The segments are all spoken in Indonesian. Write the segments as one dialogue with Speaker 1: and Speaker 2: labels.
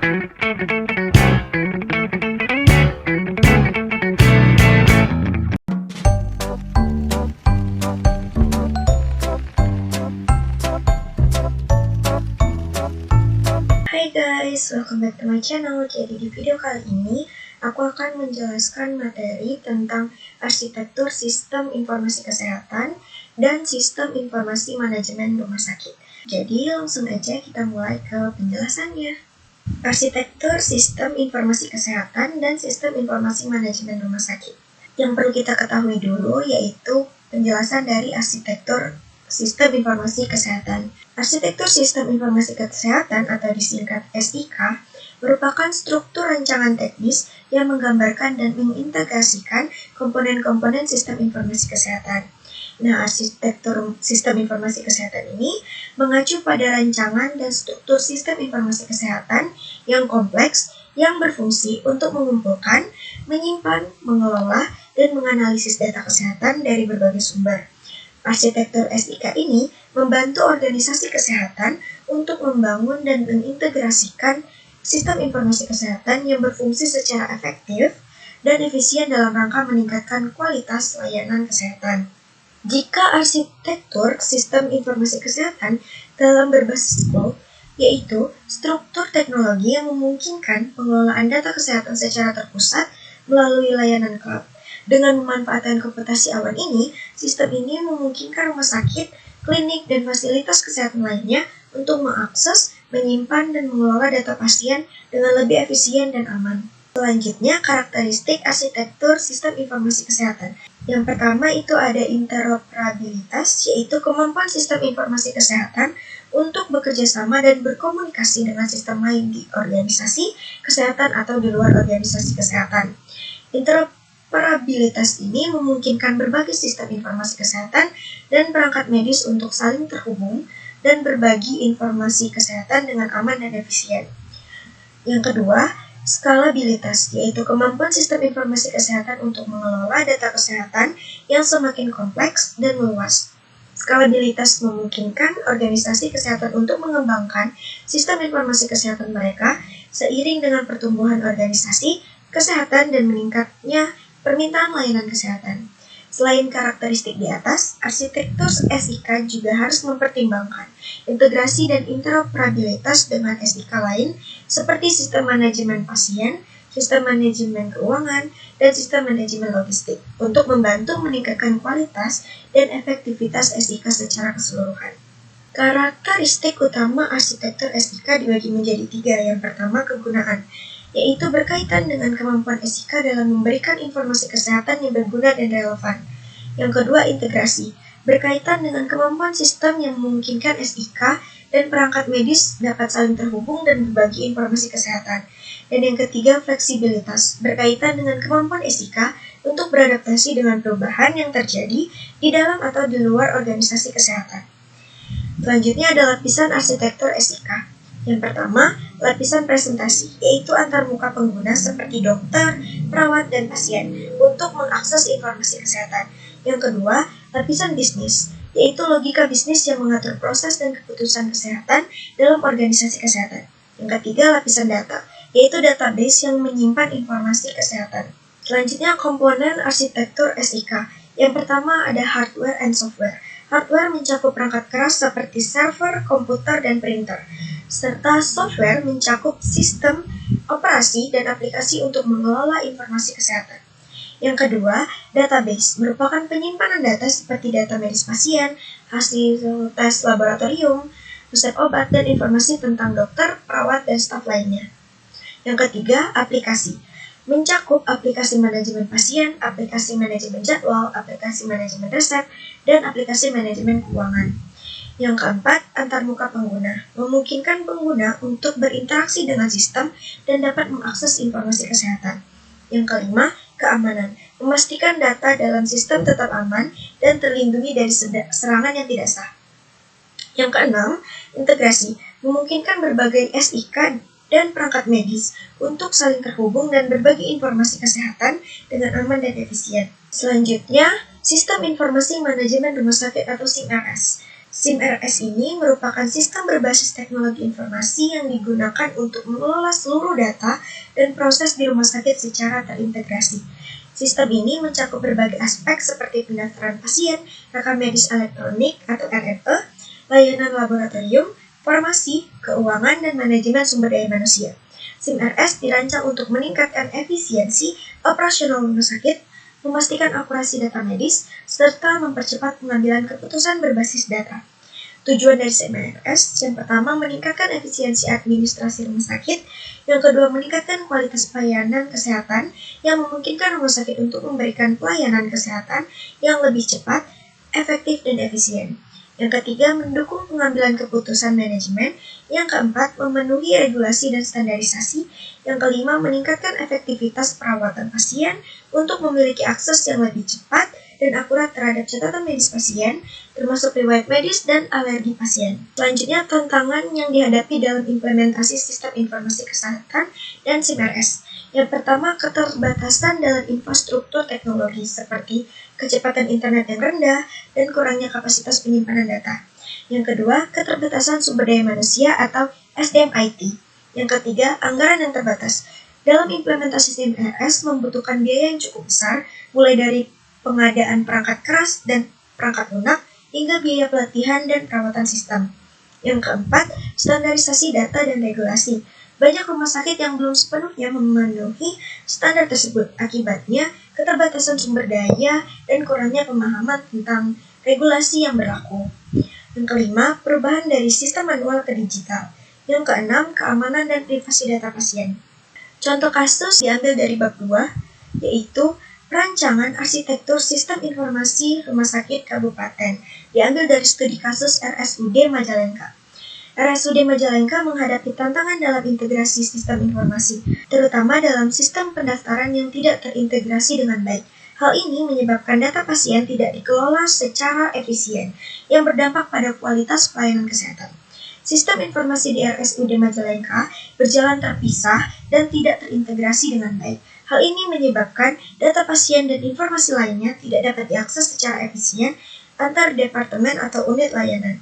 Speaker 1: Hai guys, welcome back to my channel. Jadi di video kali ini aku akan menjelaskan materi tentang arsitektur sistem informasi kesehatan dan sistem informasi manajemen rumah sakit. Jadi langsung aja kita mulai ke penjelasannya. Arsitektur sistem informasi kesehatan dan sistem informasi manajemen rumah sakit. Yang perlu kita ketahui dulu yaitu penjelasan dari arsitektur sistem informasi kesehatan. Arsitektur sistem informasi kesehatan atau disingkat SIK merupakan struktur rancangan teknis yang menggambarkan dan mengintegrasikan komponen-komponen sistem informasi kesehatan. Nah, arsitektur sistem informasi kesehatan ini mengacu pada rancangan dan struktur sistem informasi kesehatan yang kompleks yang berfungsi untuk mengumpulkan, menyimpan, mengelola, dan menganalisis data kesehatan dari berbagai sumber. Arsitektur SIK ini membantu organisasi kesehatan untuk membangun dan mengintegrasikan sistem informasi kesehatan yang berfungsi secara efektif dan efisien dalam rangka meningkatkan kualitas layanan kesehatan. Jika arsitektur sistem informasi kesehatan dalam berbasis cloud, yaitu struktur teknologi yang memungkinkan pengelolaan data kesehatan secara terpusat melalui layanan cloud. Dengan memanfaatkan komputasi awan ini, sistem ini memungkinkan rumah sakit, klinik, dan fasilitas kesehatan lainnya untuk mengakses, menyimpan, dan mengelola data pasien dengan lebih efisien dan aman. Selanjutnya, karakteristik arsitektur sistem informasi kesehatan. Yang pertama itu ada interoperabilitas, yaitu kemampuan sistem informasi kesehatan untuk bekerja sama dan berkomunikasi dengan sistem lain di organisasi kesehatan atau di luar organisasi kesehatan. Interoperabilitas ini memungkinkan berbagai sistem informasi kesehatan dan perangkat medis untuk saling terhubung dan berbagi informasi kesehatan dengan aman dan efisien. Yang kedua, skalabilitas, yaitu kemampuan sistem informasi kesehatan untuk mengelola data kesehatan yang semakin kompleks dan luas. Skalabilitas memungkinkan organisasi kesehatan untuk mengembangkan sistem informasi kesehatan mereka seiring dengan pertumbuhan organisasi kesehatan dan meningkatnya permintaan layanan kesehatan. Selain karakteristik di atas, arsitektur SIK juga harus mempertimbangkan integrasi dan interoperabilitas dengan SIK lain seperti sistem manajemen pasien, sistem manajemen keuangan, dan sistem manajemen logistik untuk membantu meningkatkan kualitas dan efektivitas SIK secara keseluruhan. Karakteristik utama arsitektur SIK dibagi menjadi 3. Yang pertama, kegunaan, yaitu berkaitan dengan kemampuan SIK dalam memberikan informasi kesehatan yang berguna dan relevan. Yang kedua, integrasi, berkaitan dengan kemampuan sistem yang memungkinkan SIK dan perangkat medis dapat saling terhubung dan berbagi informasi kesehatan. Dan yang ketiga, fleksibilitas, berkaitan dengan kemampuan SIK untuk beradaptasi dengan perubahan yang terjadi di dalam atau di luar organisasi kesehatan. Selanjutnya ada lapisan arsitektur SIK. Yang pertama, lapisan presentasi, yaitu antarmuka pengguna seperti dokter, perawat, dan pasien untuk mengakses informasi kesehatan. Yang kedua, lapisan bisnis, yaitu logika bisnis yang mengatur proses dan keputusan kesehatan dalam organisasi kesehatan. Yang ketiga, lapisan data, yaitu database yang menyimpan informasi kesehatan. Selanjutnya, komponen arsitektur SIK. Yang pertama ada hardware and software. Hardware mencakup perangkat keras seperti server, komputer, dan printer, serta software mencakup sistem operasi dan aplikasi untuk mengelola informasi kesehatan. Yang kedua, database merupakan penyimpanan data seperti data medis pasien, hasil tes laboratorium, resep obat, dan informasi tentang dokter, perawat, dan staf lainnya. Yang ketiga, aplikasi mencakup aplikasi manajemen pasien, aplikasi manajemen jadwal, aplikasi manajemen resep, dan aplikasi manajemen keuangan. Yang keempat, antarmuka pengguna, memungkinkan pengguna untuk berinteraksi dengan sistem dan dapat mengakses informasi kesehatan. Yang kelima, keamanan, memastikan data dalam sistem tetap aman dan terlindungi dari serangan yang tidak sah. Yang keenam, integrasi, memungkinkan berbagai SIK dan perangkat medis untuk saling terhubung dan berbagi informasi kesehatan dengan aman dan efisien. Selanjutnya, sistem informasi manajemen rumah sakit atau SIMRS. SIM-RS ini merupakan sistem berbasis teknologi informasi yang digunakan untuk mengelola seluruh data dan proses di rumah sakit secara terintegrasi. Sistem ini mencakup berbagai aspek seperti pendaftaran pasien, rekam medis elektronik atau RME, layanan laboratorium, farmasi, keuangan, dan manajemen sumber daya manusia. SIM-RS dirancang untuk meningkatkan efisiensi operasional rumah sakit, memastikan akurasi data medis, serta mempercepat pengambilan keputusan berbasis data. Tujuan dari SIM-RS yang pertama meningkatkan efisiensi administrasi rumah sakit, yang kedua meningkatkan kualitas pelayanan kesehatan yang memungkinkan rumah sakit untuk memberikan pelayanan kesehatan yang lebih cepat, efektif, dan efisien. Yang ketiga, mendukung pengambilan keputusan manajemen. Yang keempat, memenuhi regulasi dan standarisasi. Yang kelima, meningkatkan efektivitas perawatan pasien untuk memiliki akses yang lebih cepat dan akurat terhadap catatan medis pasien, termasuk riwayat medis dan alergi pasien. Selanjutnya, tantangan yang dihadapi dalam implementasi sistem informasi kesehatan dan SIM-RS. Yang pertama, keterbatasan dalam infrastruktur teknologi seperti kecepatan internet yang rendah dan kurangnya kapasitas penyimpanan data. Yang kedua, keterbatasan sumber daya manusia atau SDM IT. Yang ketiga, anggaran yang terbatas. Dalam implementasi SIM-RS membutuhkan biaya yang cukup besar, mulai dari pengadaan perangkat keras dan perangkat lunak, hingga biaya pelatihan dan perawatan sistem. Yang keempat, standarisasi data dan regulasi. Banyak rumah sakit yang belum sepenuhnya memenuhi standar tersebut. Akibatnya, keterbatasan sumber daya dan kurangnya pemahaman tentang regulasi yang berlaku. Yang kelima, perubahan dari sistem manual ke digital. Yang keenam, keamanan dan privasi data pasien. Contoh kasus diambil dari bab 2, yaitu rancangan arsitektur sistem informasi rumah sakit kabupaten. Diambil dari studi kasus RSUD Majalengka. RSUD Majalengka menghadapi tantangan dalam integrasi sistem informasi, terutama dalam sistem pendaftaran yang tidak terintegrasi dengan baik. Hal ini menyebabkan data pasien tidak dikelola secara efisien, yang berdampak pada kualitas pelayanan kesehatan. Sistem informasi di RSUD Majalengka berjalan terpisah dan tidak terintegrasi dengan baik. Hal ini menyebabkan data pasien dan informasi lainnya tidak dapat diakses secara efisien antar departemen atau unit layanan.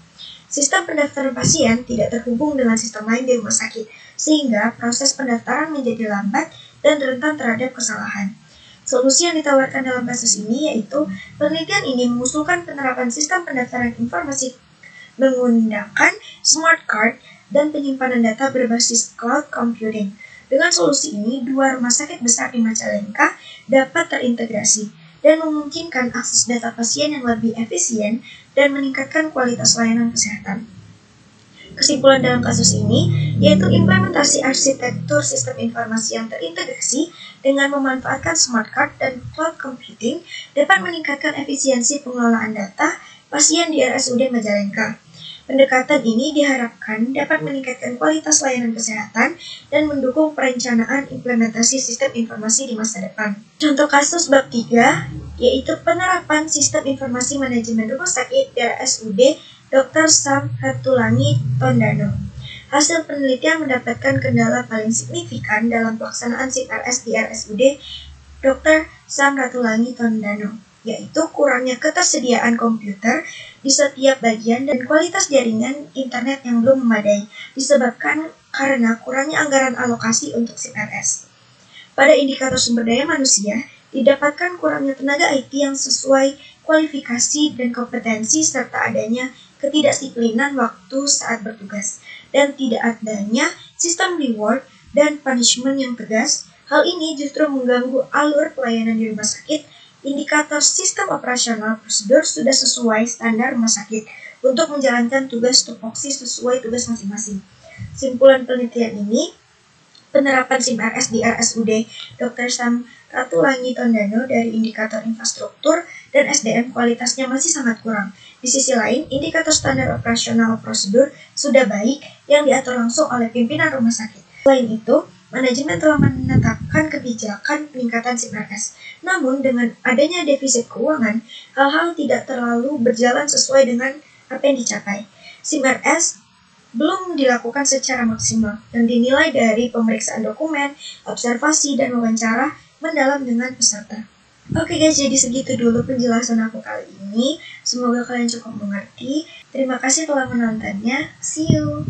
Speaker 1: Sistem pendaftaran pasien tidak terhubung dengan sistem lain di rumah sakit, sehingga proses pendaftaran menjadi lambat dan rentan terhadap kesalahan. Solusi yang ditawarkan dalam kasus ini yaitu penelitian ini mengusulkan penerapan sistem pendaftaran informasi menggunakan smart card dan penyimpanan data berbasis cloud computing. Dengan solusi ini, 2 rumah sakit besar di Majalengka dapat terintegrasi dan memungkinkan akses data pasien yang lebih efisien dan meningkatkan kualitas layanan kesehatan. Kesimpulan dalam kasus ini yaitu implementasi arsitektur sistem informasi yang terintegrasi dengan memanfaatkan smart card dan cloud computing dapat meningkatkan efisiensi pengelolaan data pasien di RSUD Majalengka. Pendekatan ini diharapkan dapat meningkatkan kualitas layanan kesehatan dan mendukung perencanaan implementasi sistem informasi di masa depan. Contoh kasus bab 3 yaitu penerapan sistem informasi manajemen rumah sakit di RSUD Dr. Sam Ratulangi Tondano. Hasil penelitian mendapatkan kendala paling signifikan dalam pelaksanaan SIM-RS di RSUD Dr. Sam Ratulangi Tondano, yaitu kurangnya ketersediaan komputer di setiap bagian dan kualitas jaringan internet yang belum memadai, disebabkan karena kurangnya anggaran alokasi untuk SIM-RS. Pada indikator sumber daya manusia, didapatkan kurangnya tenaga IT yang sesuai kualifikasi dan kompetensi serta adanya ketidakdisiplinan waktu saat bertugas, dan tidak adanya sistem reward dan punishment yang tegas. Hal ini justru mengganggu alur pelayanan di rumah sakit. Indikator sistem operasional prosedur sudah sesuai standar rumah sakit untuk menjalankan tugas tupoksi sesuai tugas masing-masing. Simpulan penelitian ini, penerapan SIM-RS di RSUD Dr. Sam Ratulangi Tondano dari indikator infrastruktur dan SDM kualitasnya masih sangat kurang. Di sisi lain, indikator standar operasional prosedur sudah baik yang diatur langsung oleh pimpinan rumah sakit. Selain itu, manajemen telah menetapkan kebijakan peningkatan SIM-RS. Namun, dengan adanya defisit keuangan, hal-hal tidak terlalu berjalan sesuai dengan apa yang dicapai. SIM-RS belum dilakukan secara maksimal dan dinilai dari pemeriksaan dokumen, observasi, dan wawancara mendalam dengan peserta. Oke guys, jadi segitu dulu penjelasan aku kali ini. Semoga kalian cukup mengerti. Terima kasih telah menontonnya. See you!